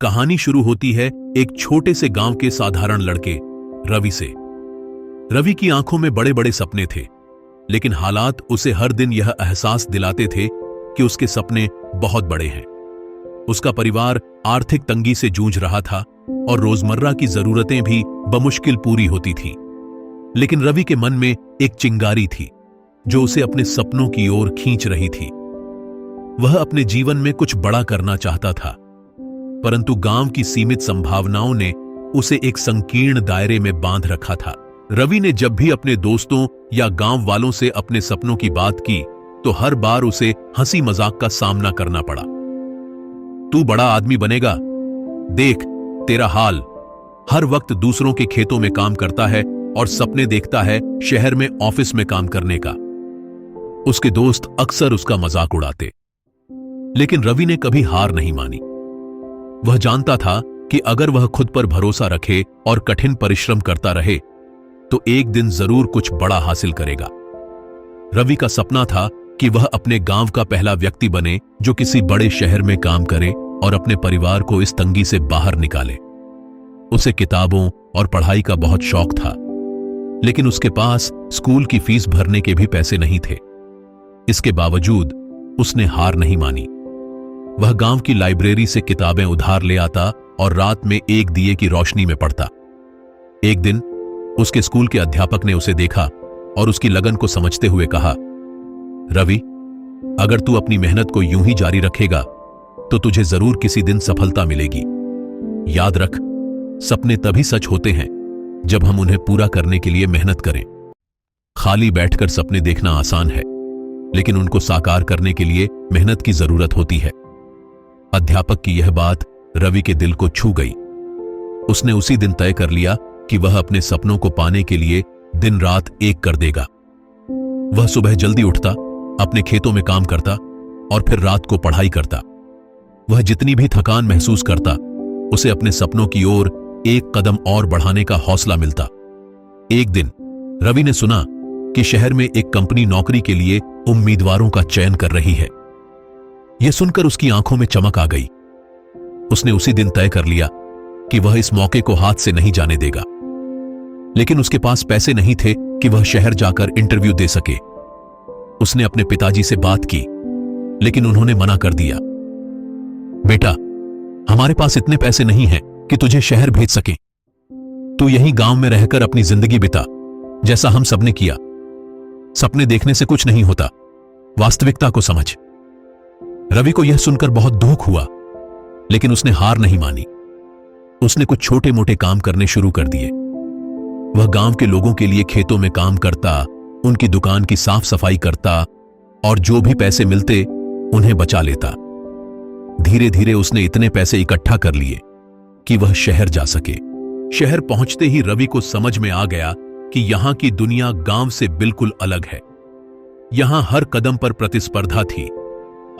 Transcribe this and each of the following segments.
कहानी शुरू होती है एक छोटे से गांव के साधारण लड़के रवि से। रवि की आंखों में बड़े बड़े सपने थे, लेकिन हालात उसे हर दिन यह एहसास दिलाते थे कि उसके सपने बहुत बड़े हैं। उसका परिवार आर्थिक तंगी से जूझ रहा था और रोजमर्रा की जरूरतें भी बमुश्किल पूरी होती थी। लेकिन रवि के मन में एक चिंगारी थी जो उसे अपने सपनों की ओर खींच रही थी। वह अपने जीवन में कुछ बड़ा करना चाहता था, परंतु गांव की सीमित संभावनाओं ने उसे एक संकीर्ण दायरे में बांध रखा था। रवि ने जब भी अपने दोस्तों या गांव वालों से अपने सपनों की बात की तो हर बार उसे हंसी मजाक का सामना करना पड़ा। तू बड़ा आदमी बनेगा, देख तेरा हाल, हर वक्त दूसरों के खेतों में काम करता है और सपने देखता है शहर में ऑफिस में काम करने का। उसके दोस्त अक्सर उसका मजाक उड़ाते, लेकिन रवि ने कभी हार नहीं मानी। वह जानता था कि अगर वह खुद पर भरोसा रखे और कठिन परिश्रम करता रहे तो एक दिन जरूर कुछ बड़ा हासिल करेगा। रवि का सपना था कि वह अपने गांव का पहला व्यक्ति बने जो किसी बड़े शहर में काम करे और अपने परिवार को इस तंगी से बाहर निकाले। उसे किताबों और पढ़ाई का बहुत शौक था, लेकिन उसके पास स्कूल की फीस भरने के भी पैसे नहीं थे। इसके बावजूद उसने हार नहीं मानी। वह गांव की लाइब्रेरी से किताबें उधार ले आता और रात में एक दिए की रोशनी में पढ़ता। एक दिन उसके स्कूल के अध्यापक ने उसे देखा और उसकी लगन को समझते हुए कहा, रवि, अगर तू अपनी मेहनत को यूं ही जारी रखेगा तो तुझे जरूर किसी दिन सफलता मिलेगी। याद रख, सपने तभी सच होते हैं जब हम उन्हें पूरा करने के लिए मेहनत करें। खाली बैठकर सपने देखना आसान है, लेकिन उनको साकार करने के लिए मेहनत की जरूरत होती है। अध्यापक की यह बात रवि के दिल को छू गई। उसने उसी दिन तय कर लिया कि वह अपने सपनों को पाने के लिए दिन रात एक कर देगा। वह सुबह जल्दी उठता, अपने खेतों में काम करता और फिर रात को पढ़ाई करता। वह जितनी भी थकान महसूस करता, उसे अपने सपनों की ओर एक कदम और बढ़ाने का हौसला मिलता। एक दिन रवि ने सुना कि शहर में एक कंपनी नौकरी के लिए उम्मीदवारों का चयन कर रही है। यह सुनकर उसकी आंखों में चमक आ गई। उसने उसी दिन तय कर लिया कि वह इस मौके को हाथ से नहीं जाने देगा। लेकिन उसके पास पैसे नहीं थे कि वह शहर जाकर इंटरव्यू दे सके। उसने अपने पिताजी से बात की, लेकिन उन्होंने मना कर दिया। बेटा, हमारे पास इतने पैसे नहीं हैं कि तुझे शहर भेज सके। तू यहीं गांव में रहकर अपनी जिंदगी बिता, जैसा हम सबने किया। सपने देखने से कुछ नहीं होता, वास्तविकता को समझ। रवि को यह सुनकर बहुत दुख हुआ, लेकिन उसने हार नहीं मानी। उसने कुछ छोटे मोटे काम करने शुरू कर दिए। वह गांव के लोगों के लिए खेतों में काम करता, उनकी दुकान की साफ सफाई करता और जो भी पैसे मिलते उन्हें बचा लेता। धीरे धीरे उसने इतने पैसे इकट्ठा कर लिए कि वह शहर जा सके। शहर पहुंचते ही रवि को समझ में आ गया कि यहां की दुनिया गांव से बिल्कुल अलग है। यहां हर कदम पर प्रतिस्पर्धा थी।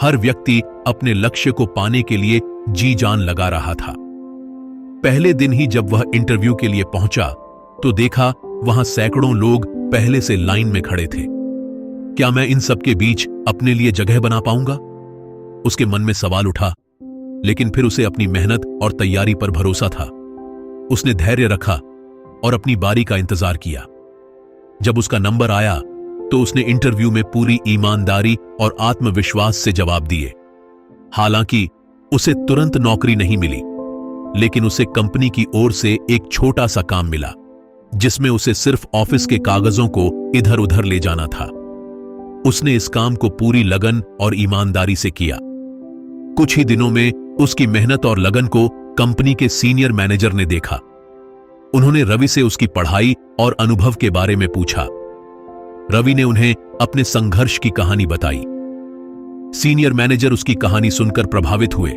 हर व्यक्ति अपने लक्ष्य को पाने के लिए जी जान लगा रहा था। पहले दिन ही जब वह इंटरव्यू के लिए पहुंचा तो देखा वहां सैकड़ों लोग पहले से लाइन में खड़े थे। क्या मैं इन सब के बीच अपने लिए जगह बना पाऊंगा? उसके मन में सवाल उठा, लेकिन फिर उसे अपनी मेहनत और तैयारी पर भरोसा था। उसने धैर्य रखा और अपनी बारी का इंतजार किया। जब उसका नंबर आया तो उसने इंटरव्यू में पूरी ईमानदारी और आत्मविश्वास से जवाब दिए। हालांकि उसे तुरंत नौकरी नहीं मिली, लेकिन उसे कंपनी की ओर से एक छोटा सा काम मिला, जिसमें उसे सिर्फ ऑफिस के कागजों को इधर उधर ले जाना था। उसने इस काम को पूरी लगन और ईमानदारी से किया। कुछ ही दिनों में उसकी मेहनत और लगन को कंपनी के सीनियर मैनेजर ने देखा। उन्होंने रवि से उसकी पढ़ाई और अनुभव के बारे में पूछा। रवि ने उन्हें अपने संघर्ष की कहानी बताई। सीनियर मैनेजर उसकी कहानी सुनकर प्रभावित हुए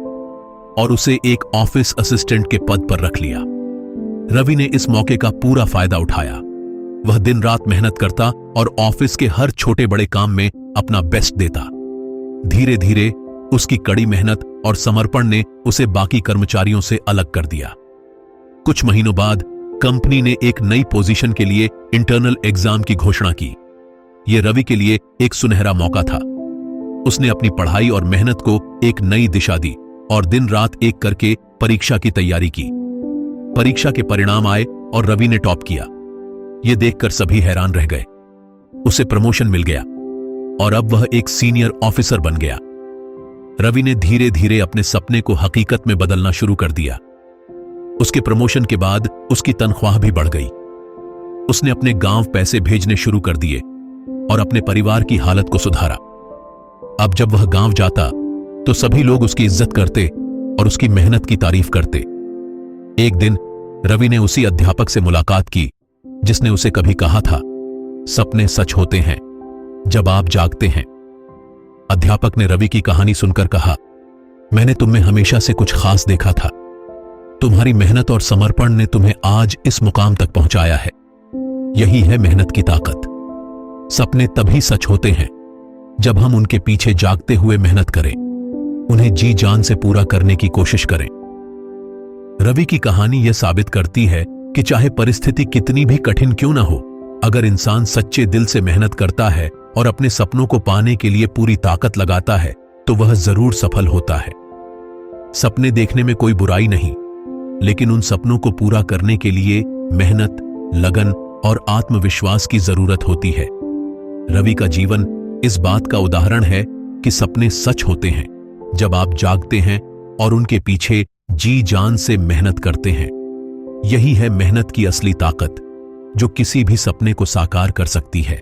और उसे एक ऑफिस असिस्टेंट के पद पर रख लिया। रवि ने इस मौके का पूरा फायदा उठाया। वह दिन रात मेहनत करता और ऑफिस के हर छोटे बड़े काम में अपना बेस्ट देता। धीरे धीरे उसकी कड़ी मेहनत और समर्पण ने उसे बाकी कर्मचारियों से अलग कर दिया। कुछ महीनों बाद कंपनी ने एक नई पोजीशन के लिए इंटरनल एग्जाम की घोषणा की। यह रवि के लिए एक सुनहरा मौका था। उसने अपनी पढ़ाई और मेहनत को एक नई दिशा दी और दिन रात एक करके परीक्षा की तैयारी की। परीक्षा के परिणाम आए और रवि ने टॉप किया। यह देखकर सभी हैरान रह गए। उसे प्रमोशन मिल गया और अब वह एक सीनियर ऑफिसर बन गया। रवि ने धीरे धीरे अपने सपने को हकीकत में बदलना शुरू कर दिया। उसके प्रमोशन के बाद उसकी तनख्वाह भी बढ़ गई। उसने अपने गांव पैसे भेजने शुरू कर दिए और अपने परिवार की हालत को सुधारा। अब जब वह गांव जाता तो सभी लोग उसकी इज्जत करते और उसकी मेहनत की तारीफ करते। एक दिन रवि ने उसी अध्यापक से मुलाकात की जिसने उसे कभी कहा था, सपने सच होते हैं जब आप जागते हैं। अध्यापक ने रवि की कहानी सुनकर कहा, मैंने तुम में हमेशा से कुछ खास देखा था। तुम्हारी मेहनत और समर्पण ने तुम्हें आज इस मुकाम तक पहुंचाया है। यही है मेहनत की ताकत। सपने तभी सच होते हैं जब हम उनके पीछे जागते हुए मेहनत करें, उन्हें जी जान से पूरा करने की कोशिश करें। रवि की कहानी यह साबित करती है कि चाहे परिस्थिति कितनी भी कठिन क्यों ना हो, अगर इंसान सच्चे दिल से मेहनत करता है और अपने सपनों को पाने के लिए पूरी ताकत लगाता है तो वह जरूर सफल होता है। सपने देखने में कोई बुराई नहीं, लेकिन उन सपनों को पूरा करने के लिए मेहनत, लगन और आत्मविश्वास की जरूरत होती है। रवि का जीवन इस बात का उदाहरण है कि सपने सच होते हैं जब आप जागते हैं और उनके पीछे जी जान से मेहनत करते हैं। यही है मेहनत की असली ताकत जो किसी भी सपने को साकार कर सकती है।